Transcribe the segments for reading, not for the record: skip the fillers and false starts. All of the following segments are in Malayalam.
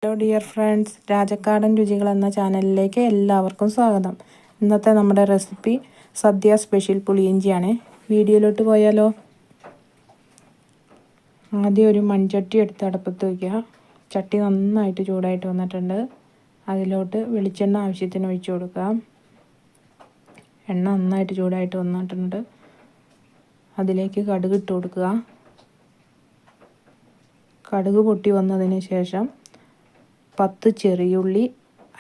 ഹലോ ഡിയർ ഫ്രണ്ട്സ്, രാജക്കാടൻ രുചികൾ എന്ന ചാനലിലേക്ക് എല്ലാവർക്കും സ്വാഗതം. ഇന്നത്തെ നമ്മുടെ റെസിപ്പി സദ്യ സ്പെഷ്യൽ പുളിയിഞ്ചിയാണ്. വീഡിയോയിലോട്ട് പോയാലോ? ആദ്യം ഒരു മൺചട്ടി എടുത്ത് അടുപ്പത്ത് വയ്ക്കുക. ചട്ടി നന്നായിട്ട് ചൂടായിട്ട് വന്നിട്ടുണ്ട്. അതിലോട്ട് വെളിച്ചെണ്ണ ആവശ്യത്തിന് ഒഴിച്ചു കൊടുക്കുക. എണ്ണ നന്നായിട്ട് ചൂടായിട്ട് വന്നിട്ടുണ്ട്. അതിലേക്ക് കടുക് ഇട്ട് കൊടുക്കുക. കടുക് പൊട്ടി വന്നതിന് ശേഷം 10 ചെറിയുള്ളി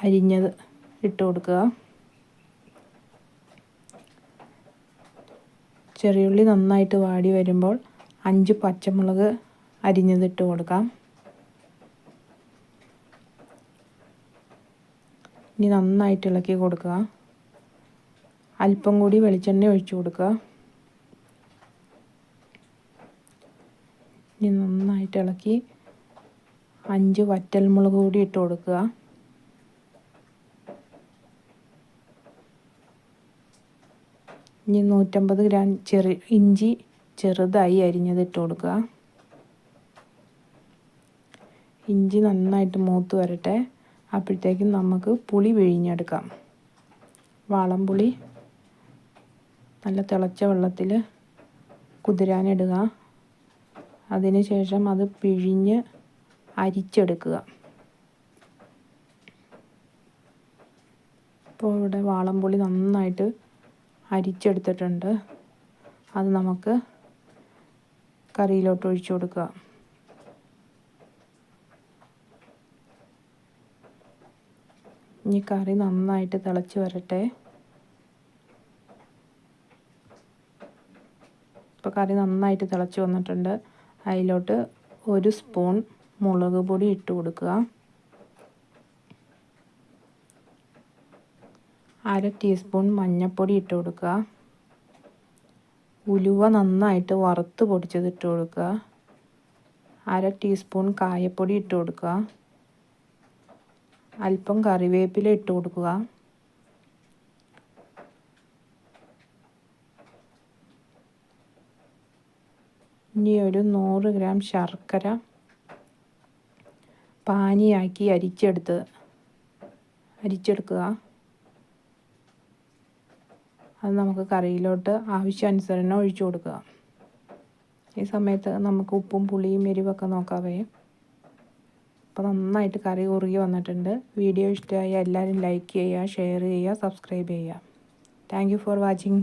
അരിഞ്ഞത് ഇട്ട് കൊടുക്കുക. ചെറിയുള്ളി നന്നായിട്ട് വാടി വരുമ്പോൾ 5 പച്ചമുളക് അരിഞ്ഞത് ഇട്ട് കൊടുക്കാം. ഇനി നന്നായിട്ട് ഇളക്കി കൊടുക്കുക. അല്പം കൂടി വെളിച്ചെണ്ണ ഒഴിച്ചു കൊടുക്കുക. ഇനി നന്നായിട്ട് ഇളക്കി 5 വറ്റൽമുളക് കൂടി ഇട്ട് കൊടുക്കുക. ഇനി 150 ഗ്രാം ഇഞ്ചി ചെറുതായി അരിഞ്ഞത് ഇട്ട് കൊടുക്കുക. ഇഞ്ചി നന്നായിട്ട് മൂത്ത് വരട്ടെ. അപ്പോഴത്തേക്കും നമുക്ക് പുളി പിഴിഞ്ഞെടുക്കാം. വാളംപുളി നല്ല തിളച്ച വെള്ളത്തിൽ കുതിരാനിടുക. അതിന് ശേഷം അത് പിഴിഞ്ഞ് അരിച്ചെടുക്കുക. ഇപ്പോൾ ഇവിടെ വാളംപുളി നന്നായിട്ട് അരിച്ചെടുത്തിട്ടുണ്ട്. അത് നമുക്ക് കറിയിലോട്ട് ഒഴിച്ചു കൊടുക്കുക. ഇനി കറി നന്നായിട്ട് തിളച്ച് വരട്ടെ. ഇപ്പോൾ കറി നന്നായിട്ട് തിളച്ച് വന്നിട്ടുണ്ട്. അതിലോട്ട് 1 സ്പൂൺ മുളക് പൊടി ഇട്ട് കൊടുക്കുക. 1/2 ടീസ്പൂൺ മഞ്ഞൾപ്പൊടി ഇട്ട് കൊടുക്കുക. ഉലുവ നന്നായിട്ട് വറുത്ത് പൊടിച്ചത് ഇട്ട് കൊടുക്കുക. 1/2 ടീസ്പൂൺ കായപ്പൊടി ഇട്ട് കൊടുക്കുക. അല്പം കറിവേപ്പില ഇട്ട് കൊടുക്കുക. ഇനി ഒരു 100 ഗ്രാം ശർക്കര പാനിയാക്കി അരിച്ചെടുക്കുക. അത് നമുക്ക് കറിയിലോട്ട് ആവശ്യാനുസരണം ഒഴിച്ചു കൊടുക്കുക. ഈ സമയത്ത് നമുക്ക് ഉപ്പും പുളിയും എരിവൊക്കെ നോക്കാവേ. അപ്പോൾ നന്നായിട്ട് കറി കുറുകി വന്നിട്ടുണ്ട്. വീഡിയോ ഇഷ്ടമായ എല്ലാവരും ലൈക്ക് ചെയ്യുക, ഷെയർ ചെയ്യുക, സബ്സ്ക്രൈബ് ചെയ്യുക. Thank you for watching.